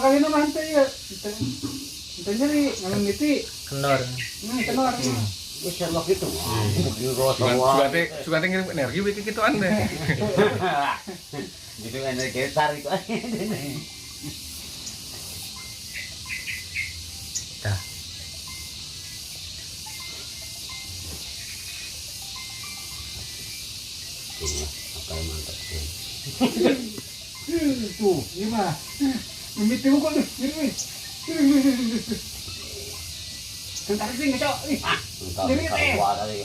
kali nama hante ya. Hante nyeri ngalung miti. Kendor. Kenor. Bisa lo gitu. Suka ngirim energi bikin gituan deh. Gitu energi tarik aja. Dah. Ini apa yang mantap sih. Tuh, gimana? Mimiti mo ko. Tentang sih ngesok nih. Entar keluar dari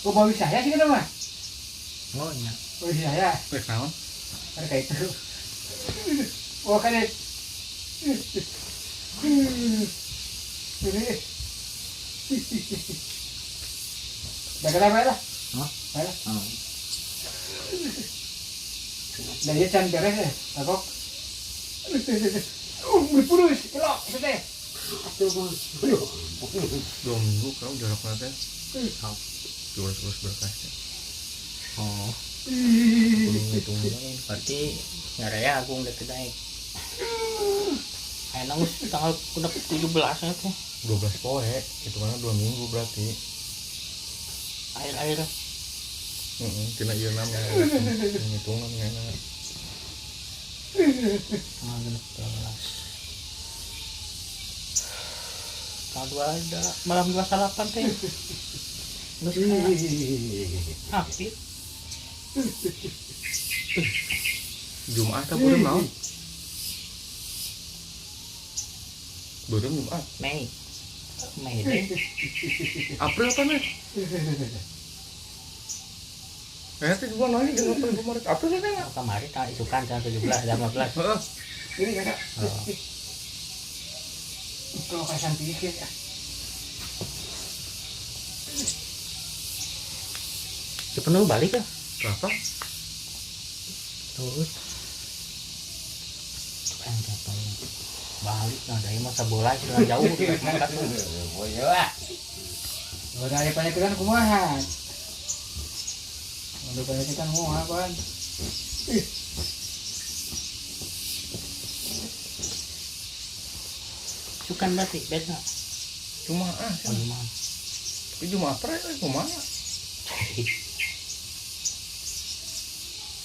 Oh, bawa saya sih kenapa? Oh iya. Bawa saya. Wes naon? Ada kayak itu. Oh, kan ini. Jaga apa lah? Hah? Ayo. Dah ya can beres ya, tabok. Berpurus, kelok, sudah. aduh bang. 2 minggu kau jarak nanti. Terus berkas. Oh. Tunggu berarti nyaraya agung udah naik. Enak tanggal udah 17 ya tuh. 12 poe, itu kan 2 minggu berarti. Air. Tina ieu nama ngitung namanya. Tanggal 12. Tanggal 2 ada malam 28 teh. Terus hafid. Jumat apa belum naon? Belum Jumat. Mei deh. April apa nih? Nanti gua nanya di April kemarin. April kan enggak? Kemarin tanggal isukan tanggal 17 dan 15. Heeh. Ini kakak. Oh. Kalau kasih pikir ya. Penuh balik kan? Berapa? Terus yang siapa ya? Balik nah dari masa bola sudah jauh tuh mangkat tuh. Boyolah. Udah ada penyakitan kumaha. Udah penyakitan kumaha pan. Sukan berarti beda. Cuma Oh gimana? tapi cuma April kumaha?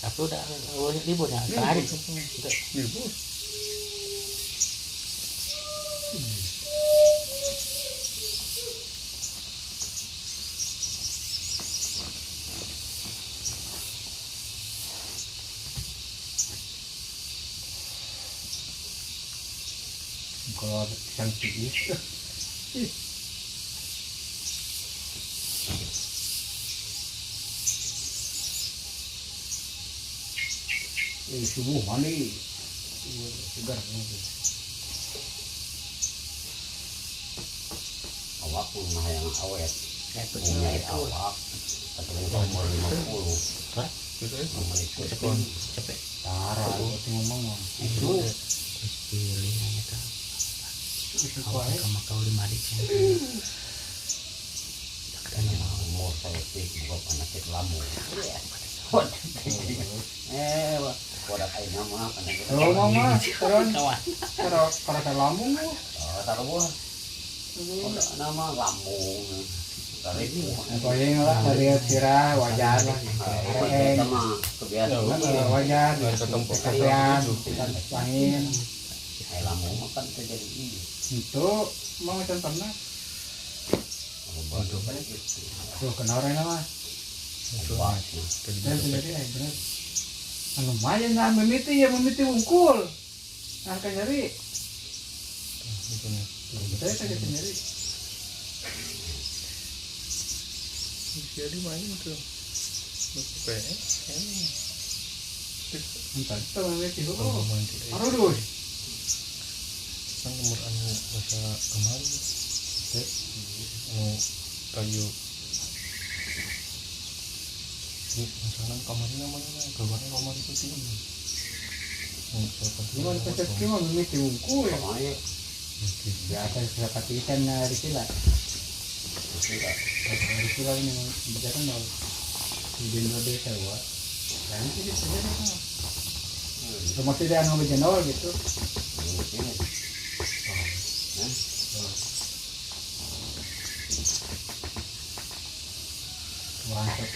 Tapi udah libur ya sehari. Libur. Kalau cantik itu. Subuh mandi. Segar nanti. Awak mah yang awet. Ya itu Punya itu. awak. Atau nomor 50. Terus ya? Nomor itu Cepet. Tara, itu ngomong. Itu pilih itu. Awak sama kau di mari. Karena umur saya sih bukan penyakit lamu. Wadah kain nama penyakit. Kalau mama, Kawan. kalau saya lambung, Taruh buah. Wadah nama lambung. Dari itu. apa yang lah dari sirah wajar lah. Sama kebiasaan. Wajar, Ketemu kesepian, angin. Kayak lambung makan terjadi ini. Itu mau macam pernah. Waduh banyak gitu. Tuh kenal orang nama. Obatnya. Dan sendiri benar. Lumayan lah memiti unggul. Nah kan nyari. Saya kaget sendiri. Jadi main tuh. PS. Entah itu memiti. Oh, Aduh. aduh. Kan nomor anu bahasa kemarin. Anu kayu. Di misalnya kamarnya mana? Keluarnya kamar itu tinggi. Cuman kecil mah mimiti unggul ya. Pokoknya biasa seperti ikan di sila. tidak. Di sila ini bicara nol. Di Indonesia gua. Dan itu bisa jadi kan. Cuma tidak anu jenol gitu. Ini. Masuk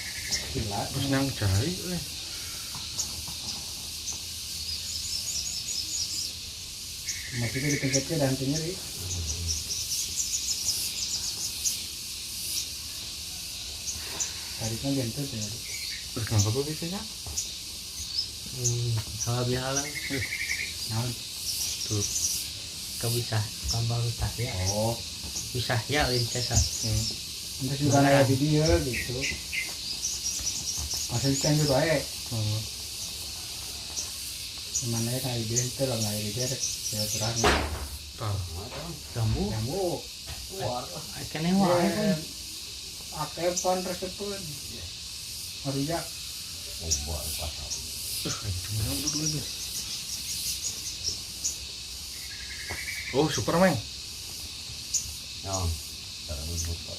sila. Terus nang cari Masih itu dipengketnya dan nyeri. Tadi kan gentut ya. terus kenapa tuh biasanya? Halal Nah, tuh kau bisa tambah usah ya. oh, Bisa ya lincesa. itu juga ada di dia gitu. Masih ikan juga ya. Mana ya kayak dia itu lah nggak dia ya terang. Tahu. Kamu Nyamuk. kene wae pun. Akepan resepun. Maria. Buat pasal. Cuma duduk lagi. Oh, Superman. Nah, terus buka.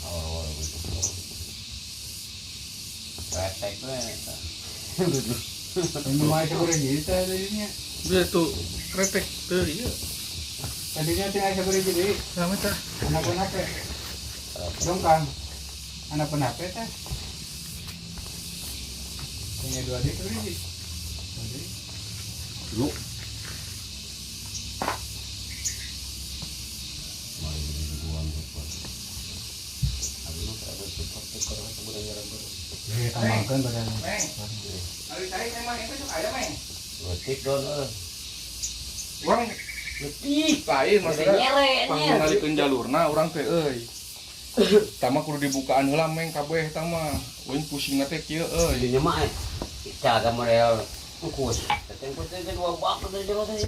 Awal itu. Retek duduk. Ini mau seperti gitu tadinya. Dia tuh kretek tuh iya. Tadinya tinggal seperti jadi. Sama tah. Anak apa? Dong kang. Anak apa teh? Punya 2 adik tuh ini. Dulu. Mari dibuang buat. Abi nu kada support tekor kemudian jalan baru. Ya tambahkan badan. Hari saya memang itu suka ada, Meng. Letik don Urang letik. lain maksudnya Nyere. pangalikeun jalurna urang teh euy. Tama kudu dibukaan heula Meng kabeh tama. Uing pusingna teh kieu euy. Dinya mah caga model engkus. Teteng teh dua bak teh jalan